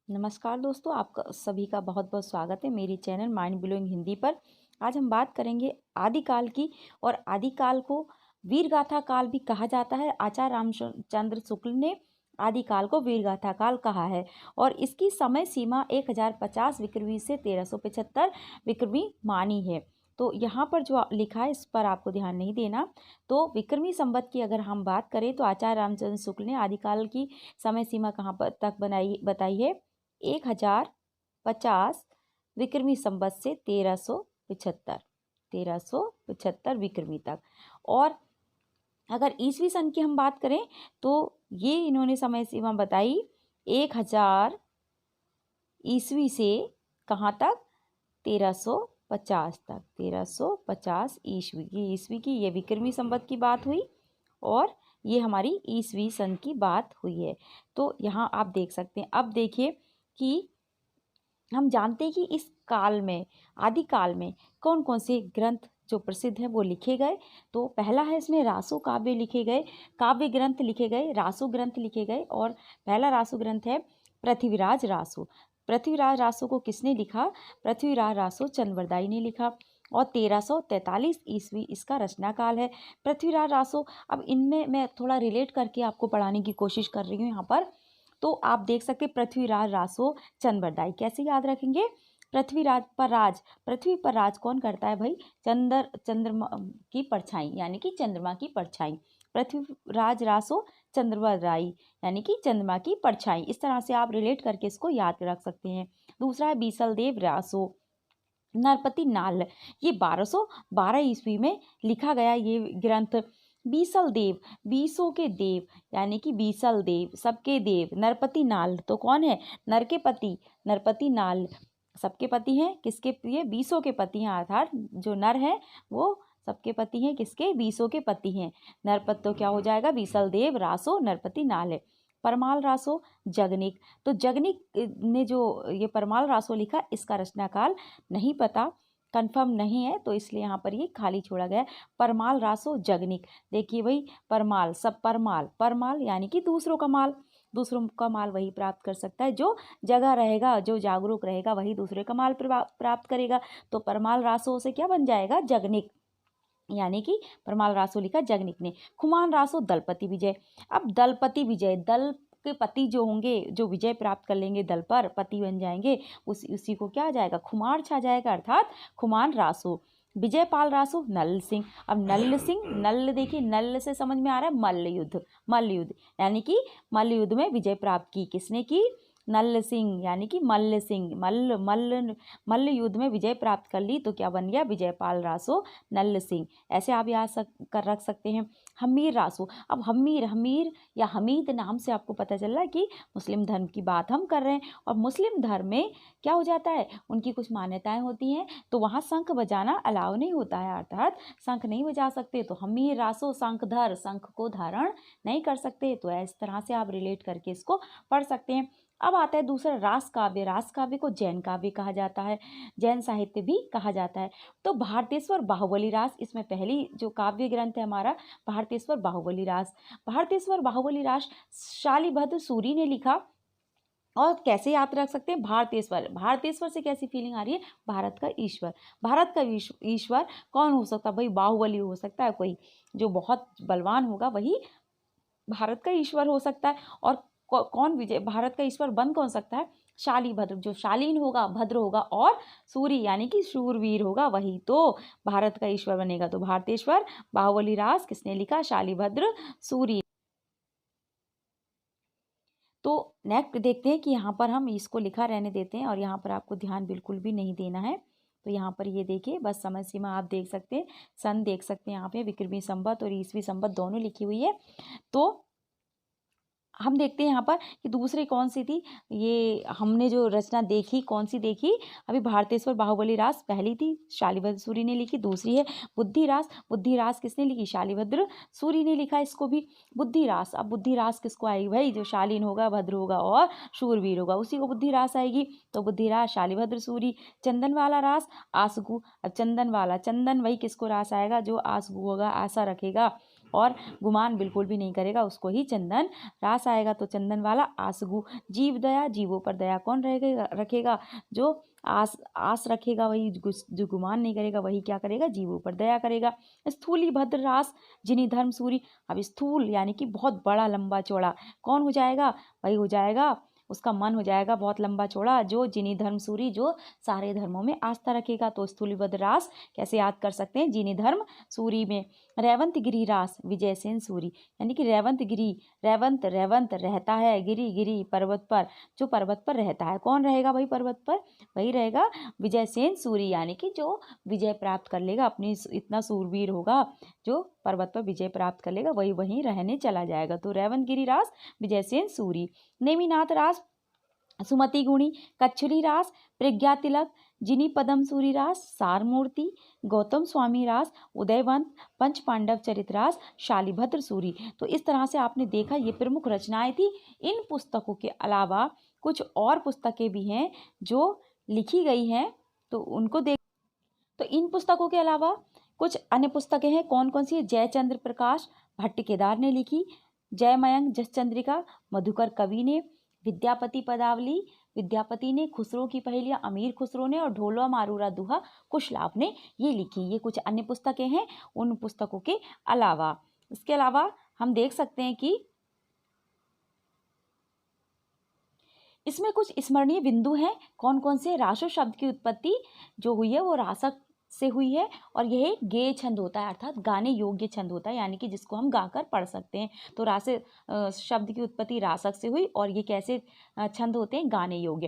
नमस्कार दोस्तों, आपका सभी का बहुत बहुत स्वागत है मेरी चैनल माइंड ब्लोइंग हिंदी पर। आज हम बात करेंगे आदिकाल की। और आदिकाल को वीरगाथा काल भी कहा जाता है। आचार्य रामचंद्र शुक्ल ने आदिकाल को वीरगाथा काल कहा है और इसकी समय सीमा 1050 विक्रमी से 1375 विक्रमी मानी है। तो यहाँ पर जो लिखा है इस पर आपको ध्यान नहीं देना। तो विक्रमी संवत की अगर हम बात करें तो आचार्य रामचंद्र शुक्ल ने आदिकाल की समय सीमा कहाँ पर तक बताई है 1050 विक्रमी संवत से 1375 विक्रमी तक। और अगर ईसवी सन की हम बात करें तो ये इन्होंने समय सीमा बताई 1000 ईस्वी से कहाँ तक 1350 तक। 1350 ईस्वी की ये विक्रमी संवत की बात हुई और ये हमारी ईसवी सन की बात हुई है। तो यहाँ आप देख सकते हैं। अब देखिए कि हम जानते हैं कि इस काल में आदिकाल में कौन कौन से ग्रंथ जो प्रसिद्ध है वो लिखे गए। तो पहला है इसमें रासो काव्य लिखे गए, काव्य ग्रंथ लिखे गए, रासो ग्रंथ लिखे गए। और पहला रासो ग्रंथ है पृथ्वीराज रासो। पृथ्वीराज रासो को किसने लिखा? पृथ्वीराज रासो चंद्रवरदाई ने लिखा और 1343 ईस्वी इसका रचना काल है। पृथ्वीराज रासो, अब इनमें मैं थोड़ा रिलेट करके आपको पढ़ाने की कोशिश कर रही हूँ यहाँ पर। तो आप देख सकते हैं पृथ्वीराज रासो चंद्रवरदाई कैसे याद रखेंगे? पृथ्वीराज पर राज, पृथ्वी पर राज कौन करता है भाई? चंद्रमा की परछाई यानी कि चंद्रमा की परछाई। पृथ्वीराज रासो चंद्रवरदाई यानी कि चंद्रमा की परछाई। इस तरह से आप रिलेट करके इसको याद रख सकते हैं। दूसरा है बीसल देव रासो नरपति नाल। ये 1212 ईस्वी में लिखा गया ये ग्रंथ। बीसल देव, बीसों के देव यानी कि बीसल देव, सबके देव। नरपति नाल तो कौन है? नर के पति, नरपति नाल सबके पति हैं। किसके? ये बीसों के पति हैं, अर्थात जो नर है वो सबके पति हैं। किसके? बीसों के पति हैं। नरपत तो क्या हो जाएगा? बीसल देव रासो नरपति नाल है। परमाल रासो जगनिक। तो जगनिक ने जो ये परमाल रासो लिखा इसका रचना काल नहीं पता, कंफर्म नहीं है, तो इसलिए यहाँ पर ये खाली छोड़ा गया। परमाल रासो जगनिक। देखिए भाई, परमाल सब परमाल, परमाल यानी कि दूसरों का माल। दूसरों का माल वही प्राप्त कर सकता है जो जगह रहेगा, जो जागरूक रहेगा वही दूसरे का माल प्राप्त करेगा। तो परमाल रासो से क्या बन जाएगा? जगनिक, यानी कि परमाल रासो लिखा जगनिक ने। खुमान रासो दलपति विजय। अब दलपति विजय, दल के पति जो होंगे, जो विजय प्राप्त कर लेंगे दल पर, पति बन जाएंगे, उसी को क्या आ जाएगा? खुमार छा जाएगा, अर्थात खुमान रासो। विजयपाल रासो नल सिंह। अब नल सिंह, नल देखिए, नल से समझ में आ रहा है मल्ल युद्ध, मल्ल युद्ध यानी कि मल्ल युद्ध में विजय प्राप्त की। किसने की? नल सिंह यानी कि मल्ल सिंह। मल्ल युद्ध में विजय प्राप्त कर ली तो क्या बन गया? विजयपाल रासो नल सिंह। ऐसे आप याद कर रख सकते हैं। हमीर रासो। अब हमीर या हमीद नाम से आपको पता चल रहा है कि मुस्लिम धर्म की बात हम कर रहे हैं। और मुस्लिम धर्म में क्या हो जाता है? उनकी कुछ मान्यताएं होती हैं, तो वहाँ शंख बजाना अलाउ नहीं होता है, अर्थात शंख नहीं बजा सकते। तो हमीर रासो शंखधर, शंख को धारण नहीं कर सकते। तो इस तरह से आप रिलेट करके इसको पढ़ सकते हैं। अब आता है दूसरा रास काव्य। रास काव्य को जैन काव्य कहा जाता है, जैन साहित्य भी कहा जाता है। तो भारतेश्वर बाहुबली रास, इसमें पहली जो काव्य ग्रंथ है हमारा भारतेश्वर बाहुबली रास। भारतेश्वर बाहुबली रास शालिभद्र सूरी ने लिखा। और कैसे याद रख सकते हैं? भारतेश्वर, भारतेश्वर से कैसी फीलिंग आ रही है? भारत का ईश्वर। भारत का ईश्वर कौन हो सकता है भाई? बाहुबली हो सकता है, कोई जो बहुत बलवान होगा वही भारत का ईश्वर हो सकता है। और कौन विजय भारत का ईश्वर बन कौन सकता है? शालिभद्र, जो शालीन होगा, भद्र होगा, और सूरी यानी कि शूरवीर होगा, वही तो भारत का ईश्वर बनेगा। तो भारतेश्वर बाहुबली रास किसने लिखा? शालिभद्र सूरी। तो नेक्स्ट देखते हैं कि यहाँ पर हम इसको लिखा रहने देते हैं और यहाँ पर आपको ध्यान बिल्कुल भी नहीं देना है। तो यहाँ पर ये देखिए, बस समय सीमा आप देख सकते हैं, सन देख सकते हैं यहाँ पे, विक्रमी संवत और ईसवी संवत दोनों लिखी हुई है। तो हम देखते हैं यहाँ पर कि दूसरी कौन सी थी। ये हमने जो रचना देखी, कौन सी देखी अभी? भारतेश्वर बाहुबली रास पहली थी, शालिभद्र सूरी ने लिखी। दूसरी है बुद्धि रास। बुद्धि रास किसने लिखी? शालिभद्र सूरी ने लिखा इसको भी, बुद्धि रास। अब बुद्धि रास किसको आएगी भाई? जो शालीन होगा, भद्र होगा और शूरवीर होगा, उसी को बुद्धि रास आएगी। तो बुद्धि रास शालिभद्र सूरी। चंदन वाला रास आसगु। अब चंदन वाला, चंदन वही किसको रास आएगा? जो आसगु होगा, आशा रखेगा, और गुमान बिल्कुल भी नहीं करेगा, उसको ही चंदन रास आएगा। तो चंदन वाला आसगु। जीव दया, जीवों पर दया कौन रखेगा? जो आस रखेगा वही, जो गुमान नहीं करेगा वही क्या करेगा? जीवों पर दया करेगा। स्थूली भद्र रास जिनी धर्म सूरी। अब स्थूल यानी कि बहुत बड़ा लंबा चौड़ा कौन हो जाएगा? वही हो जाएगा, उसका मन हो जाएगा बहुत लंबा चौड़ा, जो जिनी धर्म सूरी, जो सारे धर्मों में आस्था रखेगा। तो स्थूलीबद्ध रास कैसे याद कर सकते हैं? जिनी धर्म सूरी में। रेवंत गिरी रास विजयसेन सूरी, यानी कि रेवंत गिरी, रेवंत रेवंत रहता है, गिरी गिरी पर्वत पर, जो पर्वत पर रहता है कौन रहेगा भाई पर्वत पर? वही रहेगा विजयसेन सूरी, यानी कि जो विजय प्राप्त कर लेगा, अपनी इतना सूरवीर होगा जो पर्वत पर विजय प्राप्त कर लेगा, वही वहीं रहने चला जाएगा। तो रेवंत गिरी रास विजयसेन सूरी। नेमिनाथ रास सुमति गुणी। कच्छुरी रास प्रज्ञा तिलक। जिनी पदम सूरी रास सार मूर्ति। गौतम स्वामी रास उदयवंत। पंच पांडव चरित रास शालिभद्र सूरी। तो इस तरह से आपने देखा ये प्रमुख रचनाएं थी। इन पुस्तकों के अलावा कुछ और पुस्तकें भी हैं जो लिखी गई हैं, तो उनको देख। तो इन पुस्तकों के अलावा कुछ अन्य पुस्तकें हैं, कौन कौन सी? जयचंद्र प्रकाश भट्ट केदार ने लिखी। जयमयंक जसचंद्रिका मधुकर कवि ने। विद्यापति पदावली विद्यापति ने। खुसरो की पहेलियां अमीर खुसरो ने। और ढोलवा मारूरा दुहा कुशलाभ ने ये लिखी। ये कुछ अन्य पुस्तकें हैं उन पुस्तकों के अलावा। इसके अलावा हम देख सकते हैं कि इसमें कुछ स्मरणीय बिंदु हैं। कौन कौन से? रासो शब्द की उत्पत्ति जो हुई है वो रासक से हुई है, और यह एक गेय छंद होता है, अर्थात गाने योग्य छंद होता है, यानी कि जिसको हम गाकर पढ़ सकते हैं। तो रास शब्द की उत्पत्ति रासक से हुई, और ये कैसे छंद होते हैं? गाने योग्य।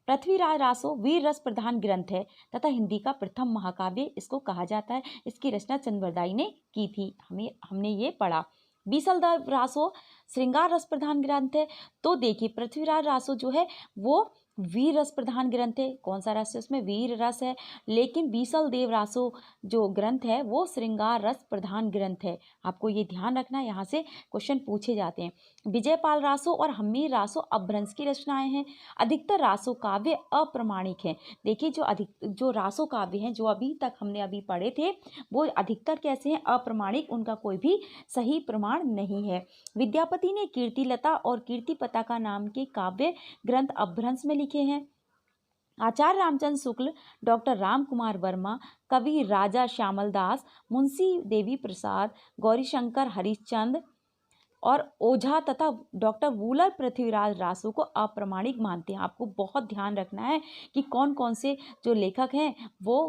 पृथ्वीराज रासो वीर रस प्रधान ग्रंथ है तथा हिंदी का प्रथम महाकाव्य इसको कहा जाता है। इसकी रचना चंद्रवरदाई ने की थी, हमने ये पढ़ा। बीसलदेव रासो श्रृंगार रस प्रधान ग्रंथ है। तो देखिए पृथ्वीराज रासो जो है वो वीर रस प्रधान ग्रंथ है। कौन सा रस है उसमें? वीर रस है। लेकिन बीसलदेव रासो जो ग्रंथ है वो श्रृंगार रस प्रधान ग्रंथ है। आपको ये ध्यान रखना है, यहाँ से क्वेश्चन पूछे जाते हैं। विजयपाल रासो और हम्मीर रासो अपभ्रंश की रचनाएं हैं। अधिकतर रासो काव्य अप्रमाणिक हैं। देखिए जो रासो काव्य हैं जो अभी तक हमने पढ़े थे वो अधिकतर कैसे हैं? अप्रमाणिक, उनका कोई भी सही प्रमाण नहीं है। विद्यापति ने कीर्तिलता और कीर्तिपताका नाम के काव्य ग्रंथ अपभ्रंश में लिखे हैं। आचार्य रामचंद्र शुक्ल, डॉक्टर राम कुमार वर्मा, कवि राजा श्यामल दास, मुंशी देवी प्रसाद, गौरीशंकर हरिश्चंद्र और ओझा तथा डॉक्टर वूलर पृथ्वीराज रासो को अप्रमाणिक मानते हैं। आपको बहुत ध्यान रखना है कि कौन कौन से जो लेखक हैं वो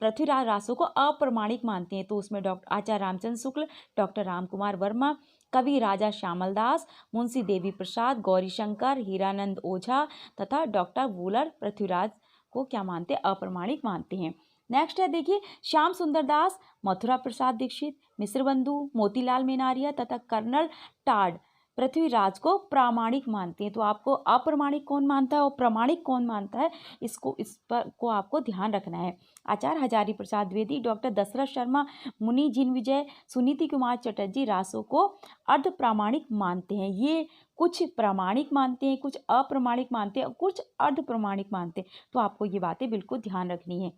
पृथ्वीराज रासो को अप्रमाणिक मानते हैं। तो उसमें डॉक्टर आचार्य रामचंद्र शुक्ल, डॉक्टर राम कुमार वर्मा, कवि राजा श्यामल दास, मुंशी देवी प्रसाद, गौरीशंकर, हीरानंद ओझा तथा डॉक्टर वूलर पृथ्वीराज को क्या मानते हैं? अप्रमाणिक मानते हैं। नेक्स्ट है देखिए श्याम सुंदर दास, मथुरा प्रसाद दीक्षित, मिश्रबंधु, मोतीलाल मेनारिया तथा कर्नल टाड पृथ्वीराज को प्रामाणिक मानते हैं। तो आपको अप्रमाणिक कौन मानता है और प्रामाणिक कौन मानता है, इस पर को आपको ध्यान रखना है। आचार्य हजारी प्रसाद द्विवेदी, डॉक्टर दशरथ शर्मा, मुनि जिन विजय, सुनीति कुमार चटर्जी रासो को अर्ध प्रामाणिक मानते हैं। ये कुछ प्रामाणिक मानते हैं, कुछ अप्रामाणिक मानते हैं, कुछ अर्ध प्रामाणिक मानते हैं। तो आपको ये बातें बिल्कुल ध्यान रखनी है।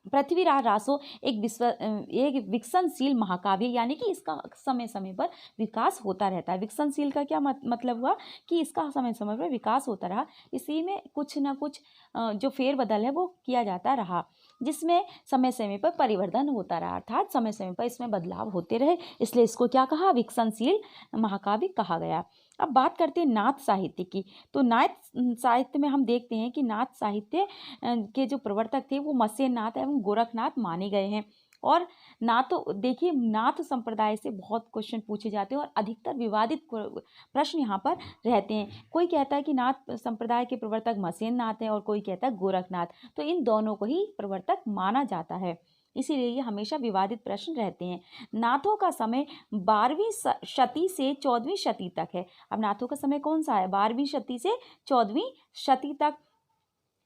पृथ्वीराज रासो एक विकसनशील महाकाव्य, यानी कि इसका समय समय पर विकास होता रहता है। विकसनशील का क्या मतलब हुआ कि इसका समय समय पर विकास होता रहा, इसी में कुछ ना कुछ जो फेरबदल है वो किया जाता रहा, जिसमें समय समय पर परिवर्तन होता रहा, अर्थात समय समय पर इसमें बदलाव होते रहे, इसलिए इसको क्या कहा? विकसनशील महाकाव्य कहा गया। अब बात करते हैं नाथ साहित्य की। तो नाथ साहित्य में हम देखते हैं कि नाथ साहित्य के जो प्रवर्तक थे वो मत्स्य नाथ एवं गोरखनाथ माने गए हैं। और नाथ, देखिए नाथ संप्रदाय से बहुत क्वेश्चन पूछे जाते हैं और अधिकतर विवादित प्रश्न यहाँ पर रहते हैं। कोई कहता है कि नाथ संप्रदाय के प्रवर्तक मत्स्य नाथ हैं और कोई कहता है गोरखनाथ। तो इन दोनों को ही प्रवर्तक माना जाता है, इसीलिए ये हमेशा विवादित प्रश्न रहते हैं। नाथों का समय 12वीं शती से 14वीं शती तक है। अब नाथों का समय कौन सा है? 12वीं शती से 14वीं शती तक,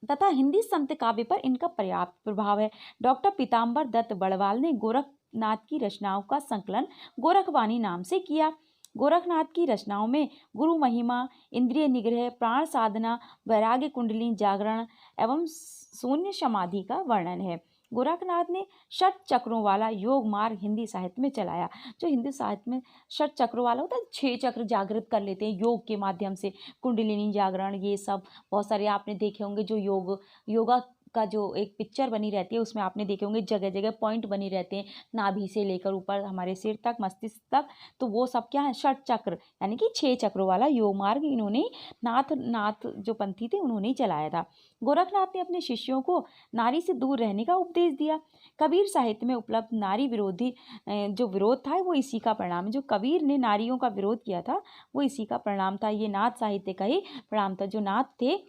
तथा हिंदी संत काव्य पर इनका पर्याप्त प्रभाव है। डॉक्टर पीताम्बर दत्त बड़वाल ने गोरखनाथ की रचनाओं का संकलन गोरखवाणी नाम से किया। गोरखनाथ की रचनाओं में गुरु महिमा, इंद्रिय निग्रह, प्राण साधना, वैराग्य कुंडली जागरण एवं शून्य समाधि का वर्णन है। गोरखनाथ ने षट चक्रों वाला योग मार्ग हिंदी साहित्य में चलाया। जो हिंदी साहित्य में षट चक्रों वाला होता है, 6 चक्र जागृत कर लेते हैं योग के माध्यम से, कुंडलिनी जागरण, ये सब बहुत सारे आपने देखे होंगे। जो योगा का जो एक पिक्चर बनी रहती है उसमें आपने देखे होंगे जगह जगह पॉइंट बनी रहते हैं, नाभि से लेकर ऊपर हमारे सिर तक, मस्तिष्क तक। तो वो सब क्या है, षट चक्र, यानी कि 6 चक्रों वाला योग मार्ग इन्होंने नाथ जो पंथी थे उन्होंने चलाया था। गोरखनाथ ने अपने शिष्यों को नारी से दूर रहने का उपदेश दिया। कबीर साहित्य में उपलब्ध नारी विरोधी जो विरोध था वो इसी का परिणाम है। जो कबीर ने नारियों का विरोध किया था वो इसी का परिणाम था, ये नाथ साहित्य का ही परिणाम था। जो नाथ थे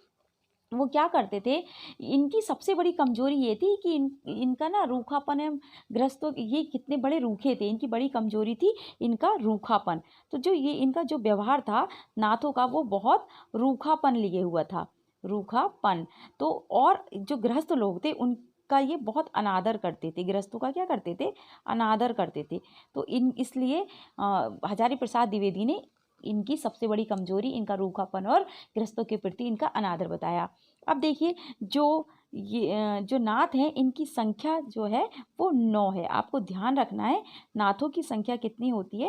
वो क्या करते थे, इनकी सबसे बड़ी कमजोरी ये थी कि इनका ना रूखापन है। ग्रस्तों, ये कितने बड़े रूखे थे, इनकी बड़ी कमजोरी थी इनका रूखापन। तो जो ये इनका जो व्यवहार था नाथों का, वो बहुत रूखापन लिए हुआ था, रूखापन। तो और जो गृहस्थ लोग थे उनका ये बहुत अनादर करते थे, गृहस्थों का क्या करते थे, अनादर करते थे। तो इसलिए हजारी प्रसाद द्विवेदी ने इनकी सबसे बड़ी कमजोरी इनका रूखापन और गृहस्थों के प्रति इनका अनादर बताया। अब देखिए जो नाथ हैं इनकी संख्या जो है वो 9 है। आपको ध्यान रखना है नाथों की संख्या कितनी होती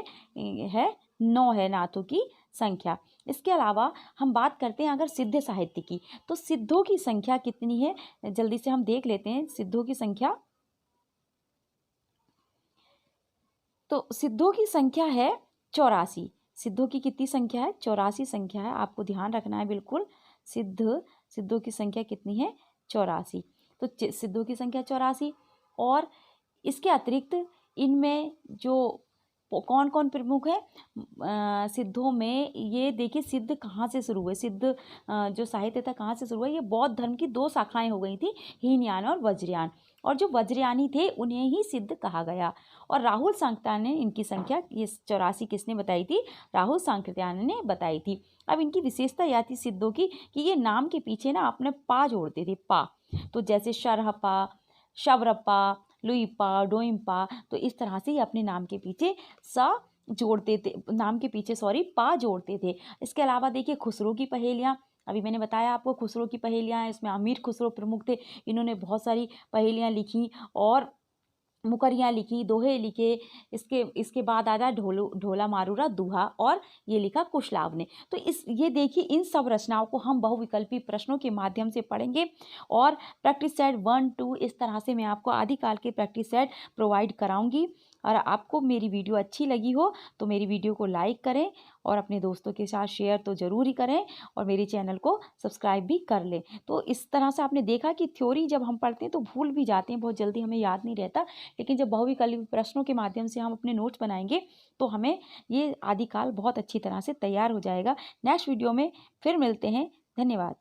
है 9 है नाथों की संख्या। इसके अलावा हम बात करते हैं अगर सिद्ध साहित्य की, तो सिद्धों की संख्या कितनी है, जल्दी से हम देख लेते हैं सिद्धों की संख्या। तो सिद्धों की संख्या है 84। सिद्धों की कितनी संख्या है, 84 संख्या है, आपको ध्यान रखना है बिल्कुल। सिद्धों की संख्या कितनी है, 84। तो सिद्धों की संख्या 84। और इसके अतिरिक्त इनमें जो कौन कौन प्रमुख है सिद्धों में, ये देखिए सिद्ध कहाँ से शुरू हुए, सिद्ध जो साहित्य था कहाँ से शुरू हुआ। ये बौद्ध धर्म की 2 शाखाएं हो गई थी, हीनयान और वज्रयान। और जो वज्रयानी थे उन्हें ही सिद्ध कहा गया। और राहुल सांकृत्यायन ने इनकी संख्या ये 84 किसने बताई थी, राहुल सांकृत्यायन ने बताई थी। अब इनकी विशेषता यह थी सिद्धों की कि ये नाम के पीछे ना अपने पा जोड़ते थे, पा। तो जैसे शरहपा, शबरपा, लुईपा, डोइम्पा, तो इस तरह से ये अपने नाम के पीछे सा जोड़ते थे, नाम के पीछे पा जोड़ते थे। इसके अलावा देखिए खुसरो की पहेलियाँ, अभी मैंने बताया आपको खुसरो की पहेलियाँ हैं, इसमें अमीर खुसरो प्रमुख थे। इन्होंने बहुत सारी पहेलियाँ लिखी और मुकरियाँ लिखी, दोहे लिखे। इसके बाद आ जाए ढोला मारूरा दूहा, और ये लिखा कुशलाव ने। तो ये देखिए इन सब रचनाओं को हम बहुविकल्पी प्रश्नों के माध्यम से पढ़ेंगे। और प्रैक्टिस सेट 1, 2 इस तरह से मैं आपको आदिकाल के प्रैक्टिस सेट प्रोवाइड कराऊंगी। और आपको मेरी वीडियो अच्छी लगी हो तो मेरी वीडियो को लाइक करें और अपने दोस्तों के साथ शेयर तो ज़रूर ही करें, और मेरे चैनल को सब्सक्राइब भी कर लें। तो इस तरह से आपने देखा कि थ्योरी जब हम पढ़ते हैं तो भूल भी जाते हैं, बहुत जल्दी हमें याद नहीं रहता। लेकिन जब बहुविकल्पी प्रश्नों के माध्यम से हम अपने नोट्स बनाएंगे तो हमें ये आदिकाल बहुत अच्छी तरह से तैयार हो जाएगा। नेक्स्ट वीडियो में फिर मिलते हैं। धन्यवाद।